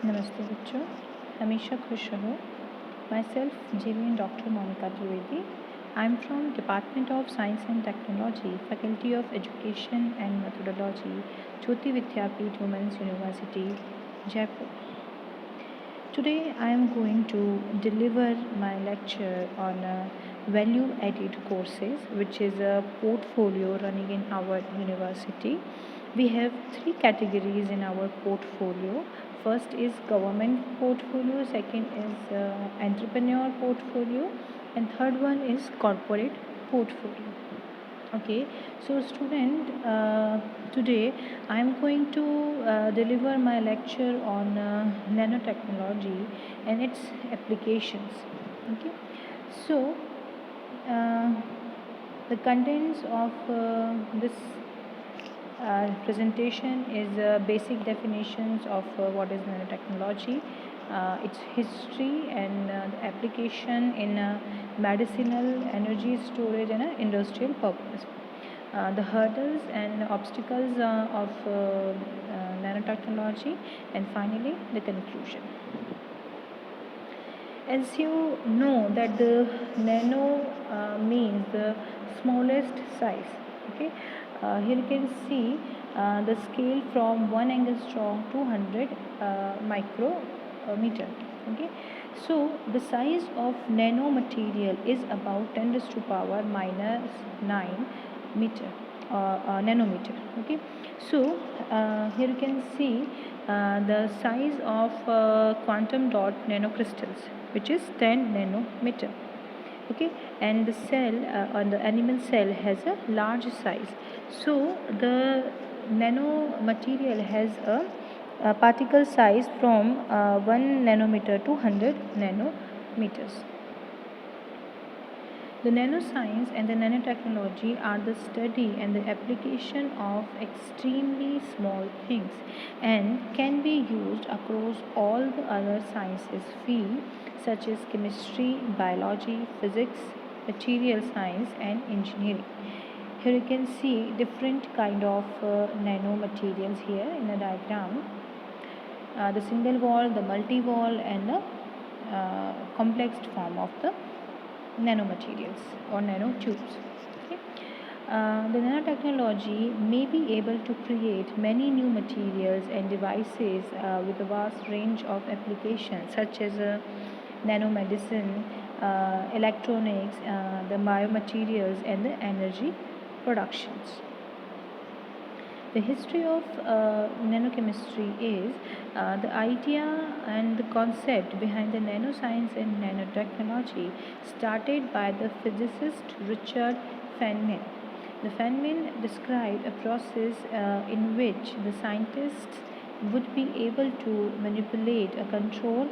नमस्ते बच्चों, हमेशा खुश रहो। My self JVN Dr. Monica Trivedi. I am from Department of Science and Technology, Faculty of Education and Methodology, Jyoti Vidyapeeth Women's University, Jaipur. Today I am going to deliver my lecture on value-added courses, which is a portfolio running in our university. We have three categories in our portfolio. First is government portfolio, second is entrepreneur portfolio, and third one is corporate portfolio. Okay, so student, today I am going to deliver my lecture on nanotechnology and its applications. Okay, so uh, the contents of this presentation is basic definitions of what is nanotechnology, its history and the application in medicinal, energy storage and industrial purpose. The hurdles and obstacles of nanotechnology, and finally the conclusion. As you know that the nano means the smallest size. Okay, here you can see the scale from 1 angstrom to 100 micrometer. Okay, so the size of nanomaterial is about 10 raised to power minus 9 meter nanometer. Okay, so here you can see the size of quantum dot nanocrystals, which is 10 nanometer. Okay, and the cell on the animal cell has a large size, so the nanomaterial has a particle size from 1 nanometer to 100 nanometers. The nanoscience and the nanotechnology are the study and the application of extremely small things and can be used across all the other sciences fields such as chemistry, biology, physics, material science and engineering. Here you can see different kind of nanomaterials here in a diagram. The single wall, the multi-wall and the complex form of the nanomaterials or nanotubes. Okay. The nanotechnology may be able to create many new materials and devices with a vast range of applications such as nanomedicine, electronics, the biomaterials and the energy productions. The history of nanochemistry is the idea and the concept behind the nanoscience and nanotechnology started by the physicist Richard Feynman. The Feynman described a process in which the scientists would be able to manipulate a control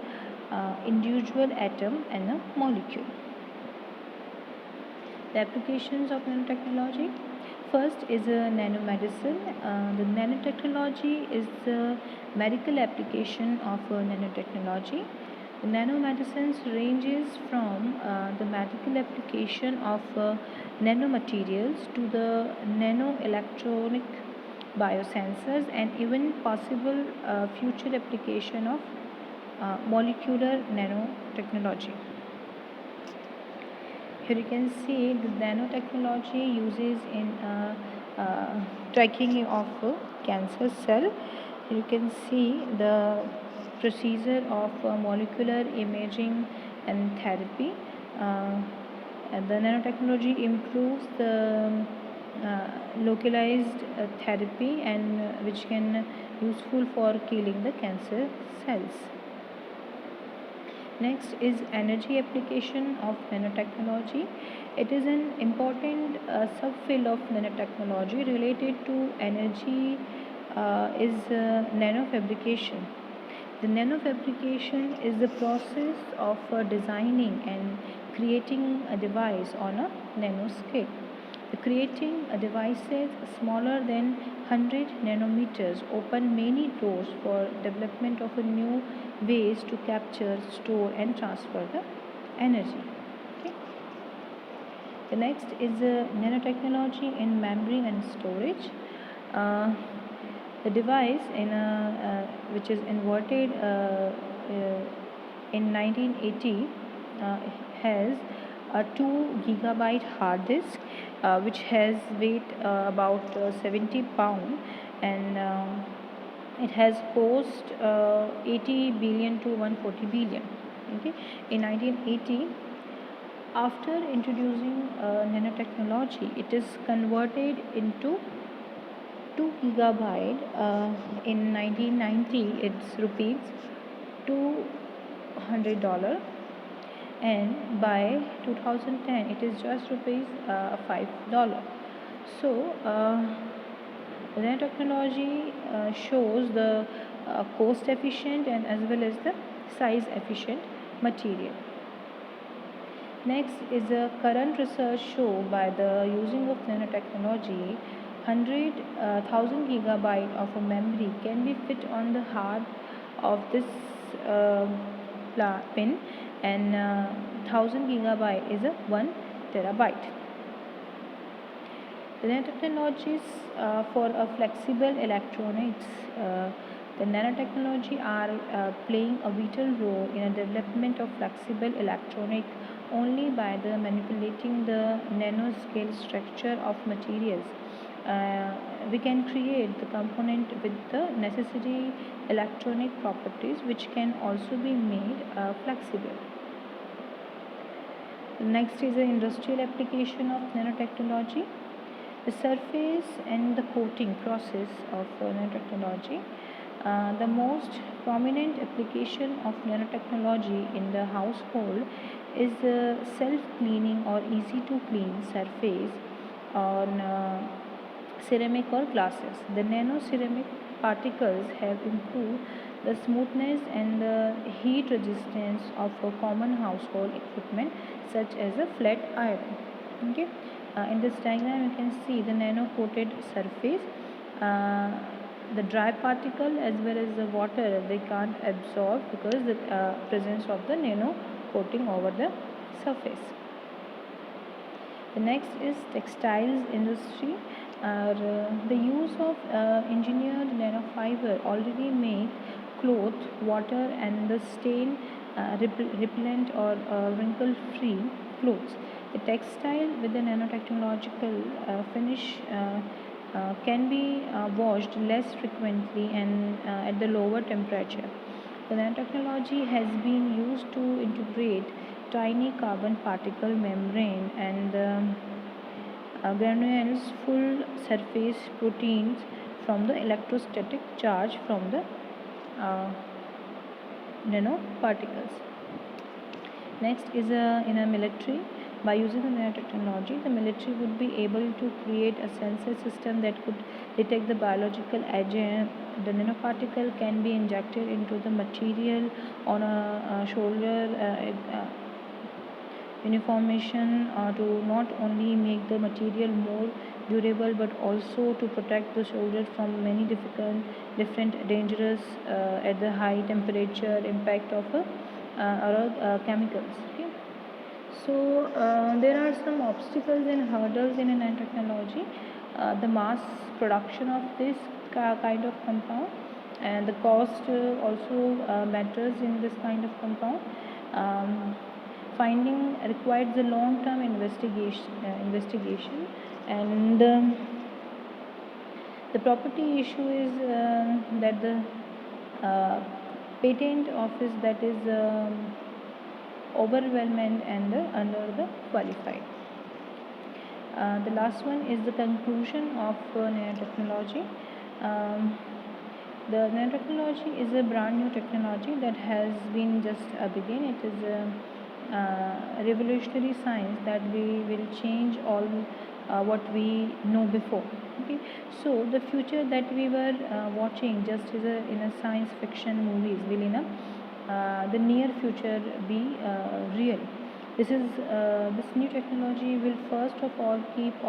individual atom and a molecule. The applications of nanotechnology. First is a nanomedicine. The nanotechnology is the medical application of nanotechnology. The nanomedicines ranges from the medical application of nanomaterials to the nanoelectronic biosensors and even possible future application of molecular nanotechnology. Here you can see the nanotechnology uses in tracking of cancer cell. Here you can see the procedure of molecular imaging and therapy. And the nanotechnology improves the localized therapy and which can useful for killing the cancer cells. Next is energy application of nanotechnology. It is an important subfield of nanotechnology related to energy is nanofabrication. The nanofabrication is the process of designing and creating a device on a nanoscale. Creating devices smaller than 100 nanometers open many doors for development of new ways to capture, store and transfer the energy. Okay. The next is nanotechnology in memory and storage. The device which is invented in 1980 uh, has a 2 gigabyte hard disk which has weight about 70 pound, and it has cost 80 billion to 140 billion. Okay, in 1980, after introducing nanotechnology, it is converted into 2 gigabyte in 1990. It's rupees $200, and by 2010 it is just rupees $5. So the nanotechnology shows the cost efficient and as well as the size efficient material. Next is a current research show by the using of nanotechnology, 100,000 gigabyte of a memory can be fit on the heart of this uh, pin, and 1000 gigabyte is a 1 terabyte. The nanotechnologies for a flexible electronics. The nanotechnology are playing a vital role in the development of flexible electronic only by the manipulating the nanoscale structure of materials. We can create the component with the necessary electronic properties which can also be made flexible. Next is the industrial application of nanotechnology. The surface and the coating process of nanotechnology. The most prominent application of nanotechnology in the household is the self-cleaning or easy-to-clean surface on ceramic or glasses. The nano-ceramic particles have improved the smoothness and the heat resistance of a common household equipment such as a flat iron. Okay. In this diagram you can see the nano coated surface. The dry particle as well as the water, they can't absorb because the presence of the nano coating over the surface. The next is textiles industry. The use of engineered nanofiber already make cloth, water and the stain repellent or wrinkle free clothes. The textile with the nanotechnological finish can be washed less frequently and at the lower temperature. The nanotechnology has been used to integrate tiny carbon particle membrane and granules full surface proteins from the electrostatic charge from the uh, nanoparticles. Next is in a military. By using the nanotechnology, the military would be able to create a sensor system that could detect the biological agent. The nanoparticle can be injected into the material on a shoulder uniformation to not only make the material more durable but also to protect the soldier from many different dangerous at the high temperature impact of other chemicals. Okay. So there are some obstacles and hurdles in nanotechnology. The mass production of this kind of compound and the cost also matters in this kind of compound. Um, Finding requires a long-term investigation, and the property issue is that the uh, patent office that is overwhelmed and under the qualified. The last one is the conclusion of nanotechnology. Um, the nanotechnology is a brand new technology that has been just a begin. It is a revolutionary science that we will change all what we know before. Okay, so the future that we were watching just is in a science fiction movies will in a the near future be real. This new technology will first of all keep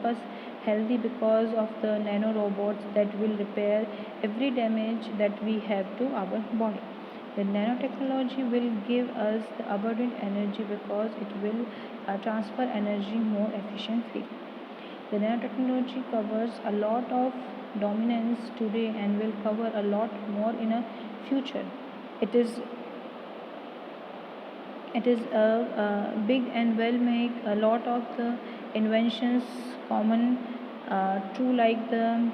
us healthy because of the nano robots that will repair every damage that we have to our body. The nanotechnology will give us the abundant energy because it will transfer energy more efficiently. The nanotechnology covers a lot of dominance today and will cover a lot more in a future. It is a big and well make a lot of the inventions common true like the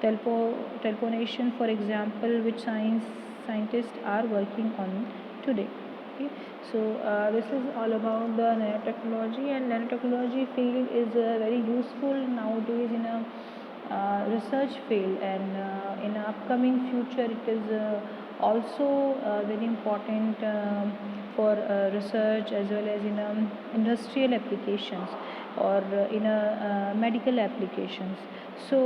teleportation, for example, which scientists are working on today. Okay, so this is all about the nanotechnology, and nanotechnology field is very useful nowadays in a research field, and in upcoming future it is also very important for research as well as in industrial applications or in medical applications. So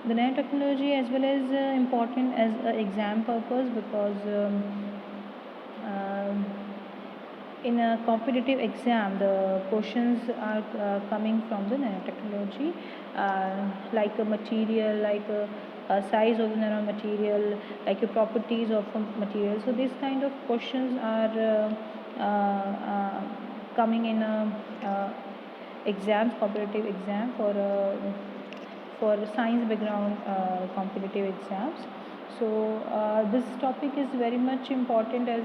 the nanotechnology as well as important as exam purpose, because um, in a competitive exam the questions are coming from the nanotechnology, like a material, like a size of nanomaterial, like a properties of a material. So these kind of questions are coming in exams, competitive exam for science background competitive exams. So this topic is very much important as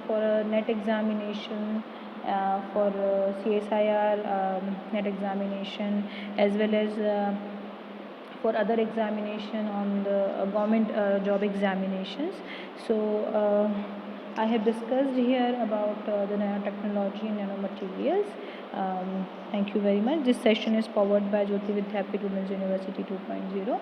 for a net examination, for CSIR net examination, as well as for other examination on the government job examinations. So I have discussed here about the nanotechnology and nanomaterials. Thank you very much. This session is powered by Jyoti Vidyapeeth Women's University 2.0.